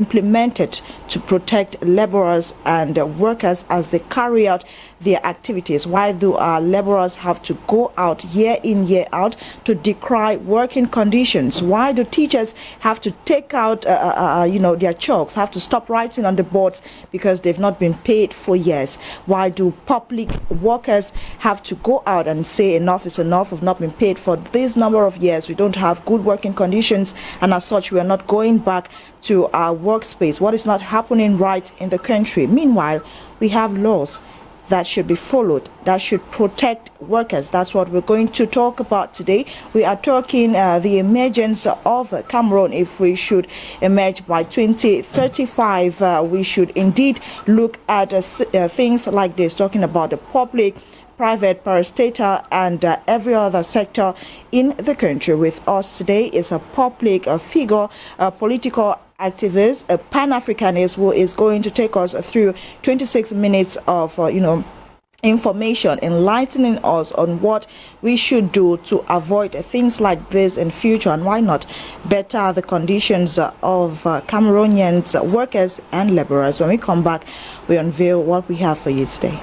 implemented to protect laborers and workers as they carry out their activities? Why do our laborers have to go out year in, year out to decry working conditions? Why do teachers have to take out their chalks, have to stop writing on the boards because they've not been paid for years? Why do public workers have to go out and say enough is enough, of not been paid for this number of years? We don't have good working conditions, and as such we are not going back to our workspace. What is not happening right in the country? Meanwhile, we have laws that should be followed, that should protect workers. That's what we're going to talk about today. We are talking the emergence of Cameroon. If we should emerge by 2035, we should indeed look at things like this, talking about the public, private, parastatal, and every other sector in the country. With us today is a public figure, a political activist, a Pan-Africanist, who is going to take us through 26 minutes of, information, enlightening us on what we should do to avoid things like this in future, and why not better the conditions of Cameroonians, workers and laborers. When we come back, we unveil what we have for you today.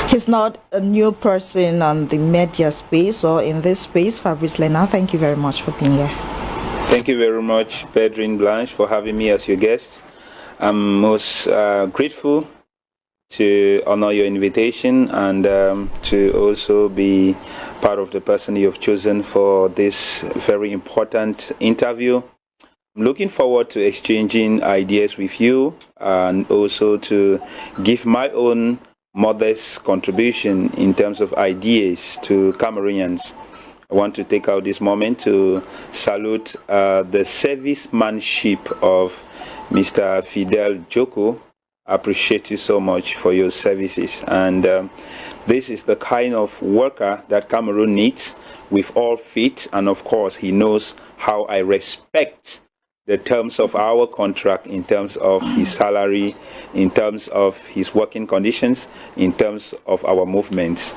He's not a new person on the media space or in this space. Fabrice Lena, thank you very much for being here. Thank you very much, Pedrine Blanche, for having me as your guest. I'm most grateful to honor your invitation and to also be part of the person you've chosen for this very important interview. I'm looking forward to exchanging ideas with you and also to give my own modest contribution in terms of ideas to Cameroonians. I want to take out this moment to salute the servicemanship of Mr. Fidel Joko. I appreciate you so much for your services, and this is the kind of worker that Cameroon needs with all faith, and of course he knows how I respect the terms of our contract, in terms of his salary, in terms of his working conditions, in terms of our movements.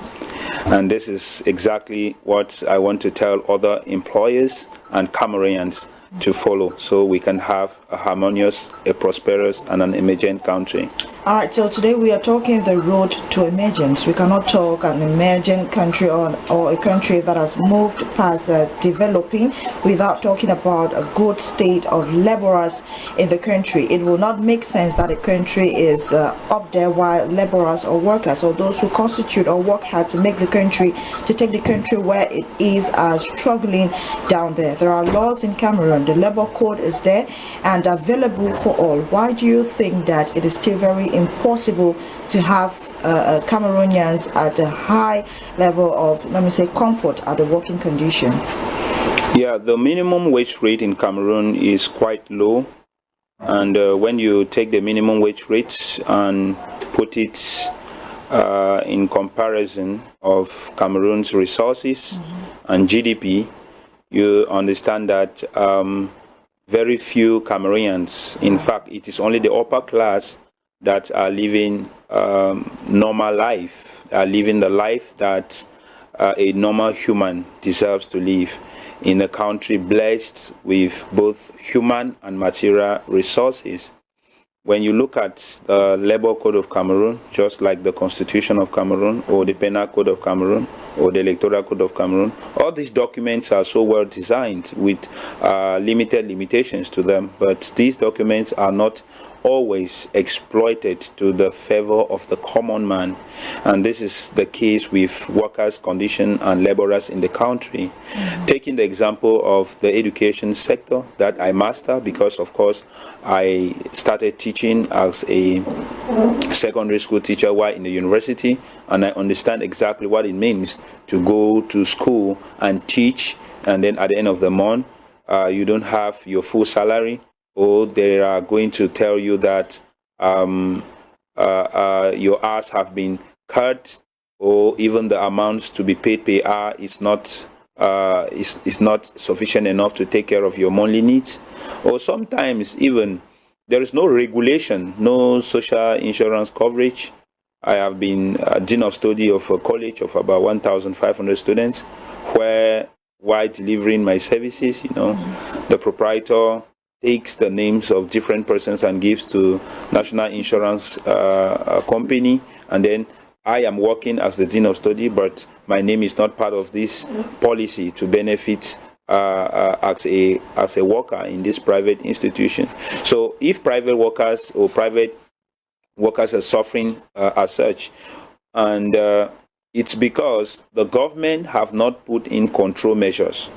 And this is exactly what I want to tell other employers and Cameroonians to follow, so we can have a harmonious, a prosperous, and an emergent country. All right, so today we are talking the road to emergence. We cannot talk an emergent country or a country that has moved past developing without talking about a good state of laborers in the country. It will not make sense that a country is up there while laborers or workers or those who constitute or work hard to make the country, to take the country where it is, struggling down there. There are laws in Cameroon. The labor code is there and available for all. Why do you think that it is still very impossible to have Cameroonians at a high level of, let me say, comfort at the working condition? Yeah, the minimum wage rate in Cameroon is quite low, and when you take the minimum wage rate and put it in comparison of Cameroon's resources and GDP, you understand that very few Cameroonians, in fact, it is only the upper class that are living normal life, are living the life that a normal human deserves to live in a country blessed with both human and material resources. When you look at the Labor Code of Cameroon, just like the Constitution of Cameroon or the Penal Code of Cameroon or the Electoral Code of Cameroon, all these documents are so well designed with limited limitations to them, but these documents are not always exploited to the favor of the common man. And this is the case with workers' condition and laborers in the country. Taking the example of the education sector that I master, because of course I started teaching as a secondary school teacher while in the university, and I understand exactly what it means to go to school and teach, and then at the end of the month you don't have your full salary, or they are going to tell you that your hours have been cut, or even the amounts to be paid per hour is not sufficient enough to take care of your monthly needs. Or sometimes even there is no regulation, no social insurance coverage, I have been a dean of study of a college of about 1,500 students, where while delivering my services, the proprietor takes the names of different persons and gives to National Insurance Company, and then I am working as the dean of study, but my name is not part of this policy to benefit as a worker in this private institution. So if private workers or private workers are suffering as such, and it's because the government have not put in control measures,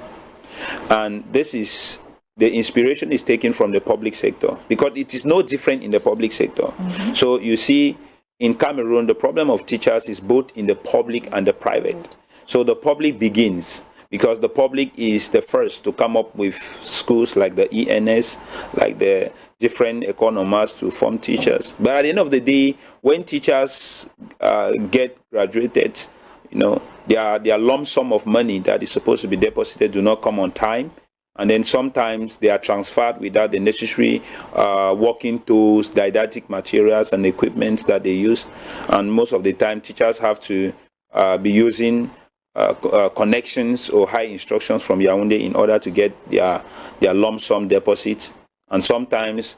and the inspiration is taken from the public sector, because it is no different in the public sector. So you see, in Cameroon, the problem of teachers is both in the public and the private. So the public begins, because the public is the first to come up with schools like the ENS, like the different economies to form teachers. But at the end of the day, when teachers get graduated, their lump sum of money that is supposed to be deposited do not come on time. And then sometimes they are transferred without the necessary working tools, didactic materials, and equipment that they use. And most of the time, teachers have to be using connections or high instructions from Yaoundé in order to get their lump sum deposits. And sometimes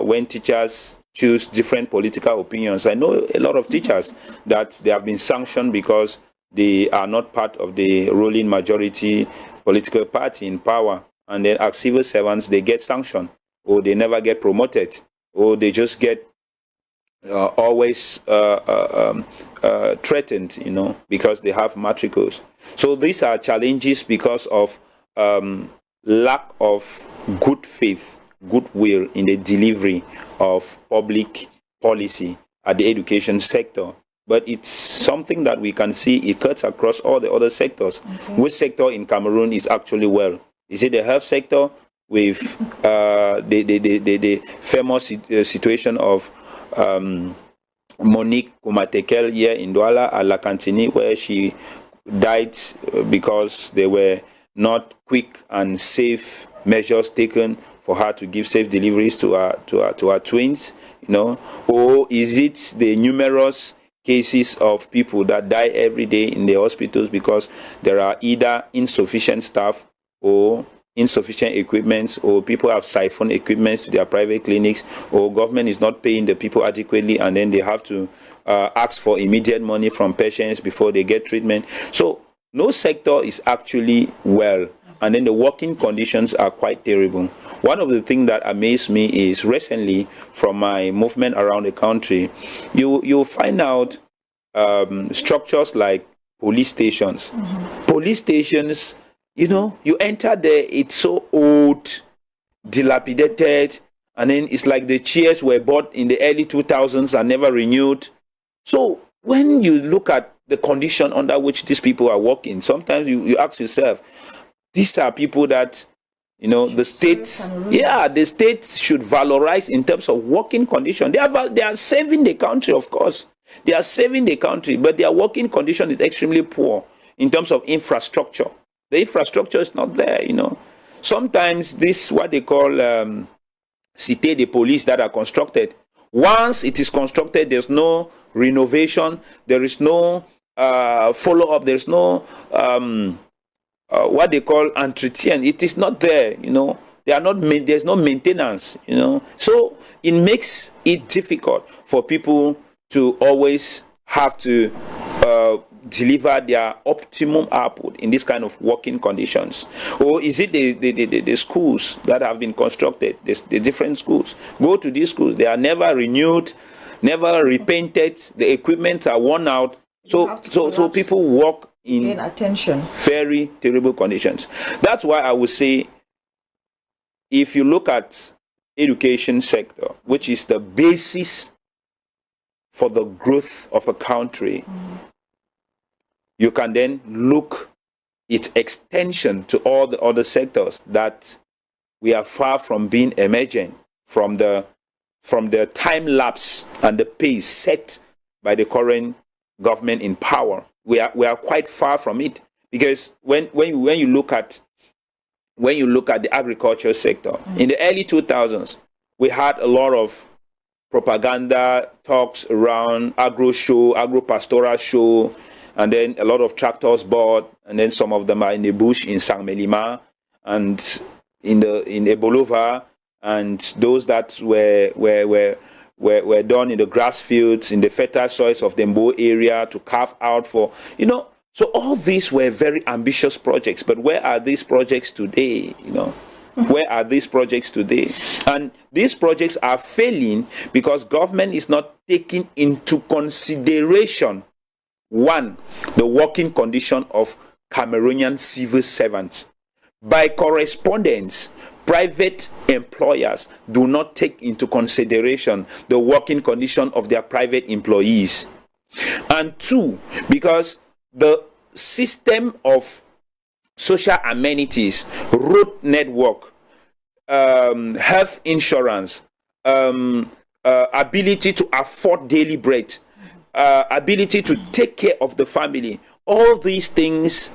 when teachers choose different political opinions, I know a lot of teachers that they have been sanctioned because they are not part of the ruling majority political party in power, and then as civil servants they get sanctioned, or they never get promoted, or they just get always threatened, because they have matricles. So these are challenges because of lack of good faith, goodwill in the delivery of public policy at the education sector. But it's something that we can see it cuts across all the other sectors. Okay. Which sector in Cameroon is actually well? Is it the health sector with the famous situation of Monique Kumatekel here in Douala at La Cantini, where she died because there were not quick and safe measures taken for her to give safe deliveries to her twins, Or is it the numerous cases of people that die every day in the hospitals because there are either insufficient staff or insufficient equipment, or people have siphoned equipment to their private clinics, or government is not paying the people adequately, and then they have to ask for immediate money from patients before they get treatment. So no sector is actually well, and then the working conditions are quite terrible. One of the things that amazed me is recently, from my movement around the country, you'll find out structures like police stations. Police stations, you enter there, it's so old, dilapidated, and then it's like the chairs were bought in the early 2000s and never renewed. So when you look at the condition under which these people are working, sometimes you ask yourself, these are people that the state should valorize in terms of working condition. They are saving the country, of course. They are saving the country, but their working condition is extremely poor in terms of infrastructure. The infrastructure is not there, Sometimes this, what they call cité de police that are constructed. Once it is constructed, there's no renovation, there is no follow-up, there's no what they call entretien. It is not there, They are not. There's no maintenance, So it makes it difficult for people to always have to deliver their optimum output in this kind of working conditions. Or is it the schools that have been constructed, the different schools? Go to these schools, they are never renewed, never repainted, the equipment are worn out. So people work in very terrible conditions. That's why I would say, if you look at education sector, which is the basis for the growth of a country, you can then look its extension to all the other sectors that we are far from being emergent from the time lapse and the pace set by the current government in power. We are quite far from it, because when you look at the agriculture sector in the early 2000s, we had a lot of propaganda talks around agro-pastoral show, and then a lot of tractors bought, and then some of them are in the bush in Saint-Melima and in Ebolova, and those that were done in the grass fields, in the fertile soils of the Mbo area to carve out for, so all these were very ambitious projects. But where are these projects today, Where are these projects today? And these projects are failing because government is not taking into consideration, one, the working condition of Cameroonian civil servants. By correspondence, private employers do not take into consideration the working condition of their private employees. And two, because the system of social amenities, road network, health insurance, ability to afford daily bread, ability to take care of the family, all these things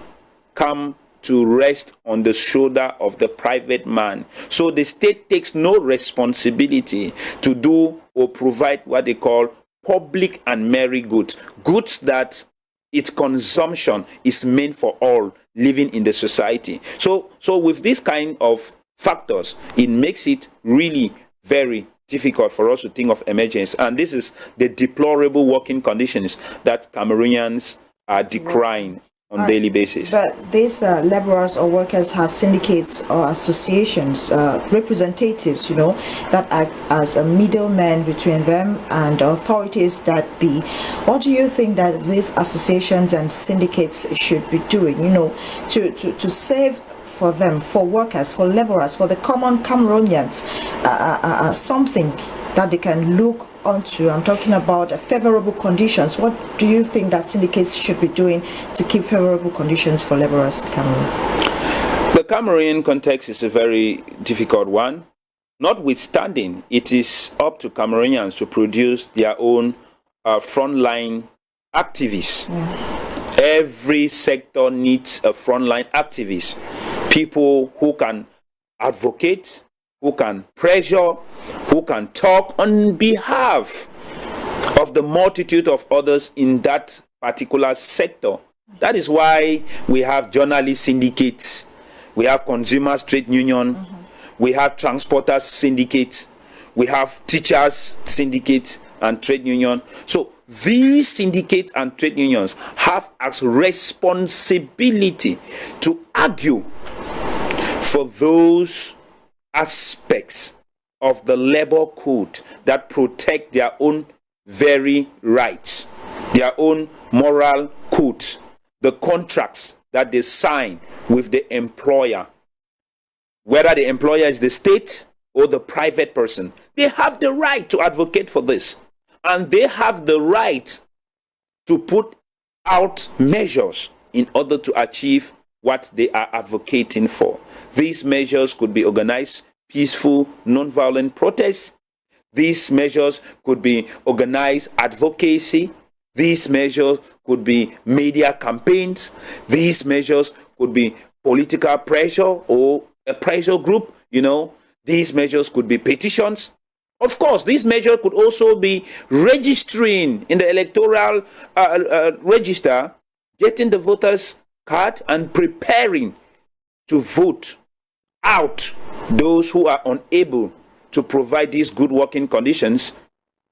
come to rest on the shoulder of the private man. So the state takes no responsibility to do or provide what they call public and merry goods, goods that its consumption is meant for all living in the society. So with this kind of factors, it makes it really very difficult for us to think of emergence. And this is the deplorable working conditions that Cameroonians are decrying on daily basis. But these laborers or workers have syndicates or associations, representatives, that act as a middleman between them and authorities that be. What do you think that these associations and syndicates should be doing, to save for them, for workers, for laborers, for the common Cameroonians, something that they can look onto? I'm talking about favorable conditions. What do you think that syndicates should be doing to keep favorable conditions for laborers in Cameroon? The Cameroonian context is a very difficult one. Notwithstanding, it is up to Cameroonians to produce their own frontline activists. Yeah. Every sector needs a frontline activist. People who can advocate, who can pressure, who can talk on behalf of the multitude of others in that particular sector. That is why we have journalist syndicates, we have consumers trade union, we have transporters syndicate, we have teachers syndicate and trade union. So these syndicates and trade unions have as responsibility to argue for those aspects of the labor code that protect their own very rights, their own moral code, the contracts that they sign with the employer, whether the employer is the state or the private person. They have the right to advocate for this, and they have the right to put out measures in order to achieve what they are advocating for. These measures could be organized peaceful, non-violent protests. These measures could be organized advocacy. These measures could be media campaigns. These measures could be political pressure or a pressure group. These measures could be petitions. Of course, these measures could also be registering in the electoral register, getting the voters card and preparing to vote out those who are unable to provide these good working conditions,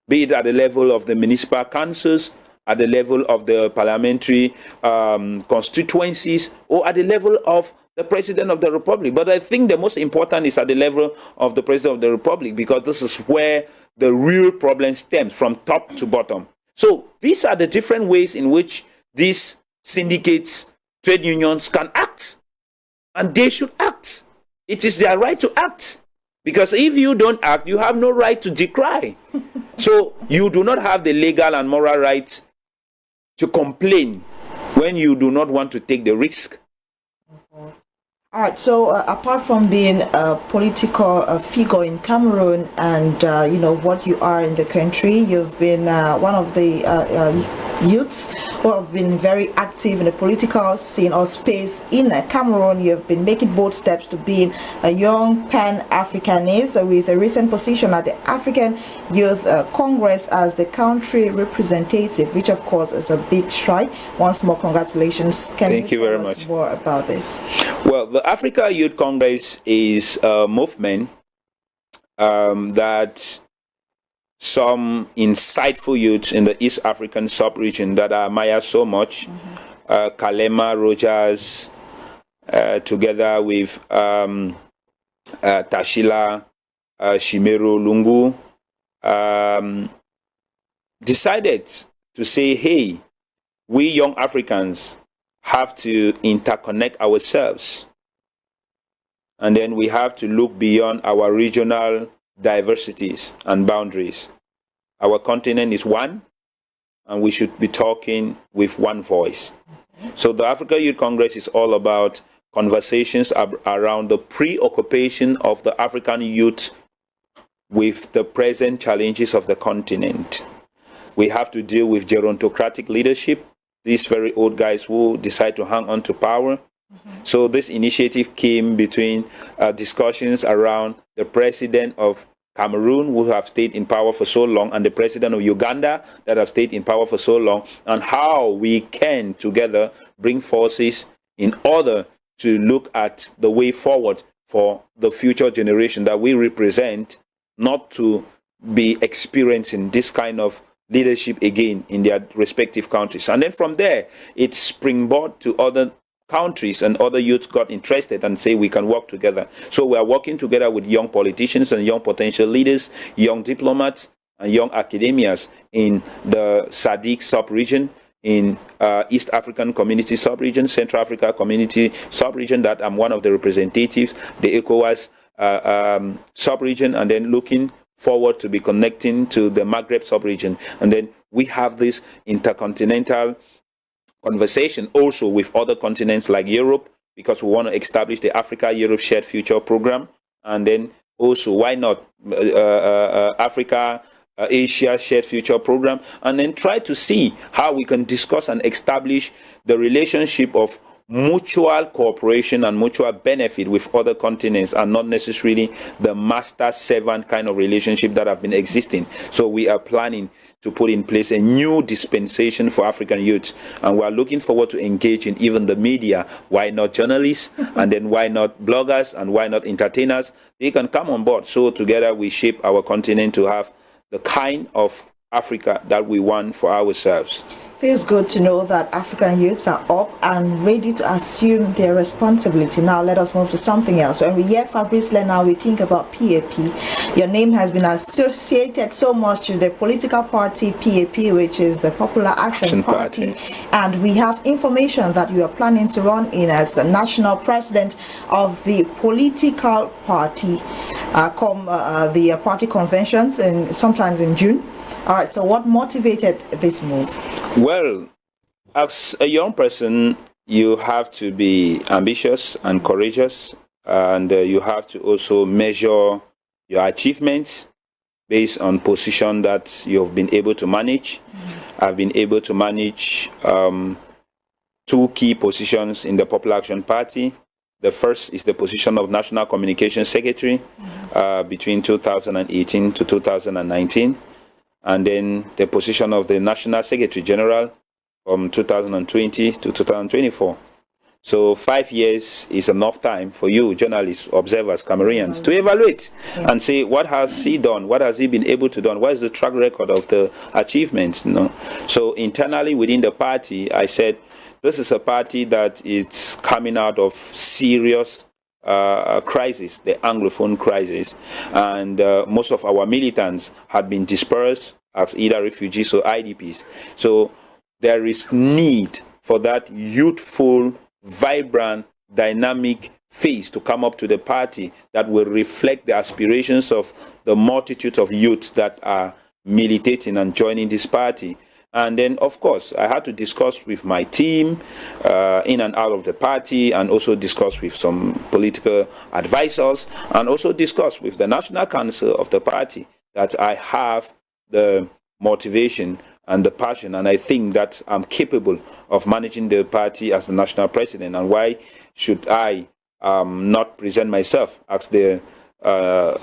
be it at the level of the municipal councils, at the level of the parliamentary constituencies, or at the level of the President of the Republic. But I think the most important is at the level of the President of the Republic, because this is where the real problem stems, from top to bottom. So these are the different ways in which these syndicates, trade unions can act, and they should act. It is their right to act, because if you don't act, you have no right to decry. So you do not have the legal and moral right to complain when you do not want to take the risk. All right. So apart from being a political figure in Cameroon and what you are in the country, you've been one of the youths who have been very active in the political scene or space in Cameroon. You have been making bold steps to being a young Pan-Africanist with a recent position at the African Youth Congress as the country representative, which of course is a big stride. Once more, congratulations. Thank you very much. More about this? Well, the Africa Youth Congress is a movement that some insightful youths in the East African sub-region that I admire so much, Kalema Rogers, together with Tashila Shimero Lungu, decided to say, hey, we young Africans have to interconnect ourselves. And then we have to look beyond our regional diversities and boundaries. Our continent is one, and we should be talking with one voice. So the Africa Youth Congress is all about conversations around the preoccupation of the African youth with the present challenges of the continent. We have to deal with gerontocratic leadership, these very old guys who decide to hang on to power. So this initiative came between discussions around the president of Cameroon, who have stayed in power for so long, and the president of Uganda that have stayed in power for so long, and how we can together bring forces in order to look at the way forward for the future generation that we represent, not to be experiencing this kind of leadership again in their respective countries. And then from there, it springboard to other countries, and other youths got interested and say we can work together. So we are working together with young politicians and young potential leaders, young diplomats and young academias in the SADC sub-region, in East African Community sub-region, Central Africa Community sub-region, that I'm one of the representatives, the ECOWAS sub-region, and then looking forward to be connecting to the Maghreb sub-region. And then we have this intercontinental conversation also with other continents like Europe, because we want to establish the Africa-Europe Shared Future Program. And then also, why not Africa-Asia Shared Future Program? And then try to see how we can discuss and establish the relationship of mutual cooperation and mutual benefit with other continents, and not necessarily the master-servant kind of relationship that have been existing. So we are planning to put in place a new dispensation for African youth, and we are looking forward to engaging even the media. Why not journalists? And then why not bloggers? And why not entertainers? They can come on board. So together we shape our continent to have the kind of Africa that we want for ourselves. Feels good to know that African youths are up and ready to assume their responsibility. Now let us move to something else. When we hear Fabrice Lena, we think about PAP. Your name has been associated so much to the political party PAP, which is the Popular Action Party. And we have information that you are planning to run in as a national president of the political party the party conventions sometimes in June. All right, so what motivated this move? Well, as a young person, you have to be ambitious and courageous, and you have to also measure your achievements based on position that you've been able to manage. I've been able to manage two key positions in the Popular Action Party. The first is the position of National Communications Secretary between 2018 to 2019. And then the position of the National Secretary General from 2020 to 2024. So 5 years is enough time for you, journalists, observers, Cameroonians, to evaluate and say, what has he done? What has he been able to do? What is the track record of the achievements? So internally within the party, I said, this is a party that is coming out of serious crisis, the Anglophone crisis, and most of our militants had been dispersed as either refugees or IDPs. So there is need for that youthful, vibrant, dynamic face to come up to the party that will reflect the aspirations of the multitude of youths that are militating and joining this party. And then, of course, I had to discuss with my team in and out of the party, and also discuss with some political advisors, and also discuss with the National Council of the party that I have the motivation and the passion, and I think that I'm capable of managing the party as the national president. And why should I not present myself as the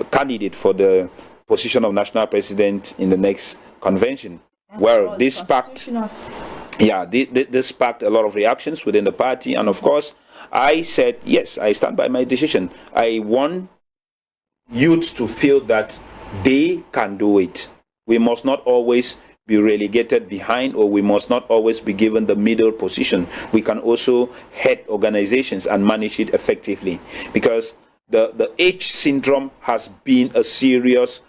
candidate for the position of national president in the next convention? Well, this sparked, this sparked a lot of reactions within the party, and of course, I said yes, I stand by my decision. I want youth to feel that they can do it. We must not always be relegated behind, or we must not always be given the middle position. We can also head organizations and manage it effectively, because the age syndrome has been a serious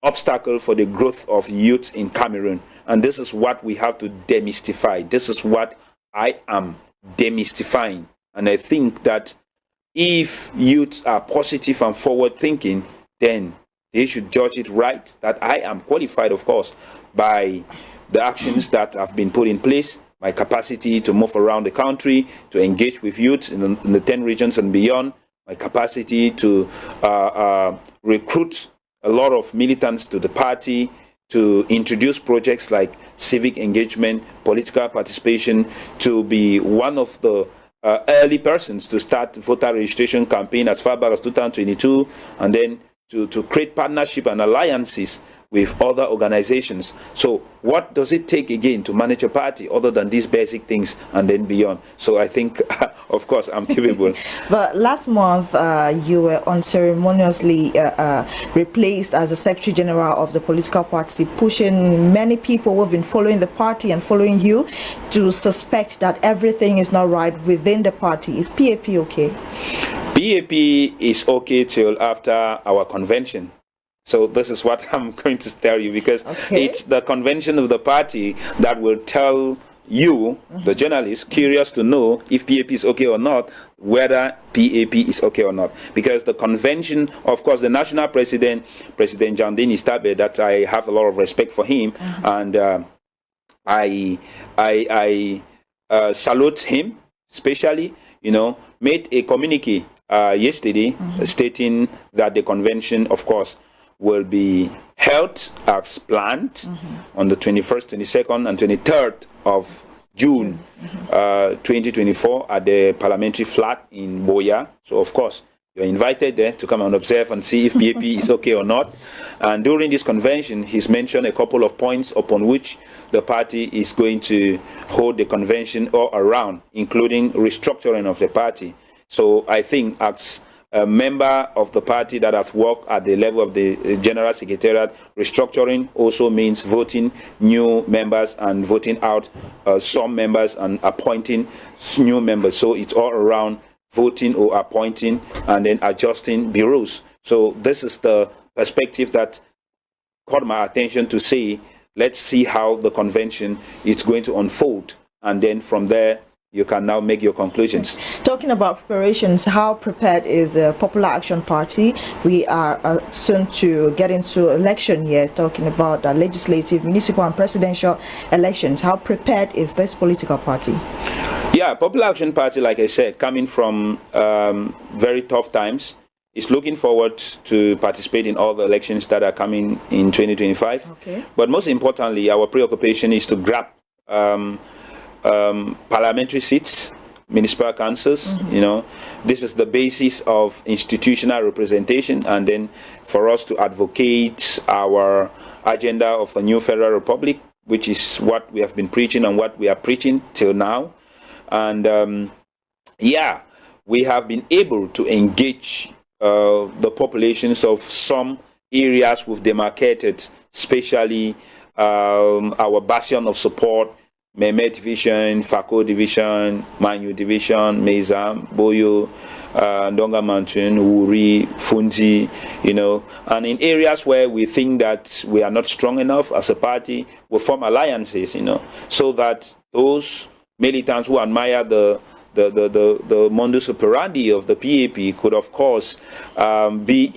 obstacle for the growth of youth in Cameroon, and this is what we have to demystify. This is what I am demystifying, and I think that if youths are positive and forward thinking, then they should judge it right that I am qualified, of course, by the actions that have been put in place, my capacity to move around the country, to engage with youth in the 10 regions and beyond, my capacity to recruit a lot of militants to the party, to introduce projects like civic engagement, political participation, to be one of the early persons to start voter registration campaign as far back as 2022, and then to create partnership and alliances with other organizations. So what does it take again to manage a party other than these basic things and then beyond? So I think, of course, I'm capable. But last month, you were unceremoniously replaced as the Secretary General of the political party, pushing many people who have been following the party and following you to suspect that everything is not right within the party. Is PAP okay? PAP is okay till after our convention. So this is what I'm going to tell you, because it's the convention of the party that will tell you, the journalist, curious to know if PAP is okay or not, whether PAP is okay or not. Because the convention, of course, the national president, President Jandini Stabe, that I have a lot of respect for him, and I salute him, especially, made a communique yesterday stating that the convention, of course, will be held as planned on the 21st, 22nd, and 23rd of June 2024 at the parliamentary flat in Boya. So, of course, you're invited there to come and observe and see if PAP is okay or not. And during this convention, he's mentioned a couple of points upon which the party is going to hold the convention all around, including restructuring of the party. So I think as a member of the party that has worked at the level of the General Secretariat, restructuring also means voting new members and voting out some members and appointing new members. So it's all around voting or appointing and then adjusting bureaus. So this is the perspective that caught my attention to say, let's see how the convention is going to unfold. And then from there, you can now make your conclusions. Talking about preparations, how prepared is the Popular Action Party? We are soon to get into election year, talking about the legislative, municipal and presidential elections. How prepared is this political party? Yeah, Popular Action Party, like I said, coming from very tough times, is looking forward to participate in all the elections that are coming in 2025. Okay. But most importantly, our preoccupation is to grab parliamentary seats, municipal councils. This is the basis of institutional representation, and then for us to advocate our agenda of a new federal republic, which is what we have been preaching and what we are preaching till now. And we have been able to engage the populations of some areas we've demarcated, especially our bastion of support, Meme Division, Fako Division, Manyu Division, Meza, Boyo, Ndonga Mountain, Wuri, Funzi, and in areas where we think that we are not strong enough as a party, we form alliances, so that those militants who admire the modus operandi of the PAP could, of course, be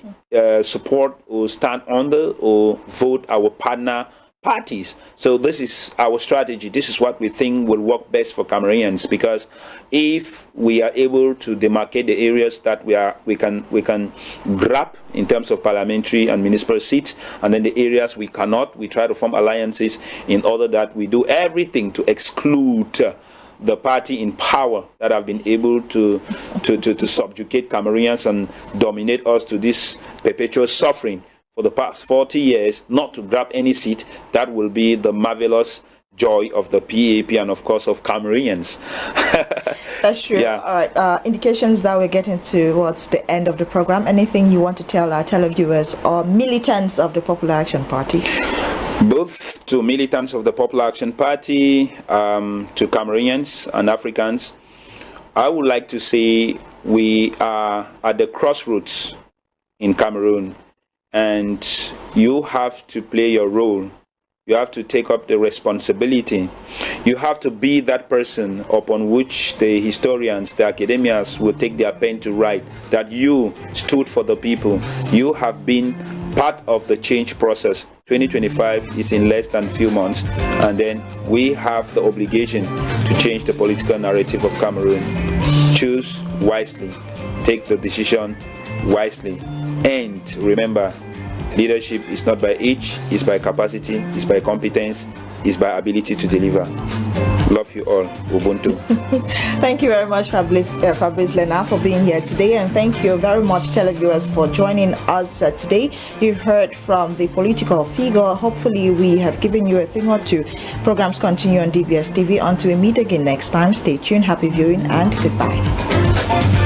support or stand under or vote our partner parties. So this is our strategy. This is what we think will work best for Cameroonians, because if we are able to demarcate the areas that we can grab in terms of parliamentary and municipal seats, and then the areas we cannot, we try to form alliances in order that we do everything to exclude the party in power that have been able to subjugate Cameroonians and dominate us to this perpetual suffering for the past 40 years, not to grab any seat. That will be the marvelous joy of the PAP and of course of Cameroonians. That's true. Yeah. All right. Indications that we're getting towards the end of the program. Anything you want to tell our televiewers or militants of the Popular Action Party? Both to militants of the Popular Action Party, to Cameroonians and Africans, I would like to say we are at the crossroads in Cameroon, and you have to play your role. You have to take up the responsibility. You have to be that person upon which the historians, the academians will take their pen to write, that you stood for the people. You have been part of the change process. 2025 is in less than a few months, and then we have the obligation to change the political narrative of Cameroon. Choose wisely, take the decision wisely, and remember, leadership is not by age, it's by capacity, it's by competence, it's by ability to deliver. Love you all. Ubuntu. Thank you very much, Fabrice Lena, for being here today, and thank you very much, televiewers, for joining us today. You've heard from the political figure. Hopefully, we have given you a thing or two. Programs continue on DBS TV. Until we meet again next time, stay tuned. Happy viewing and goodbye.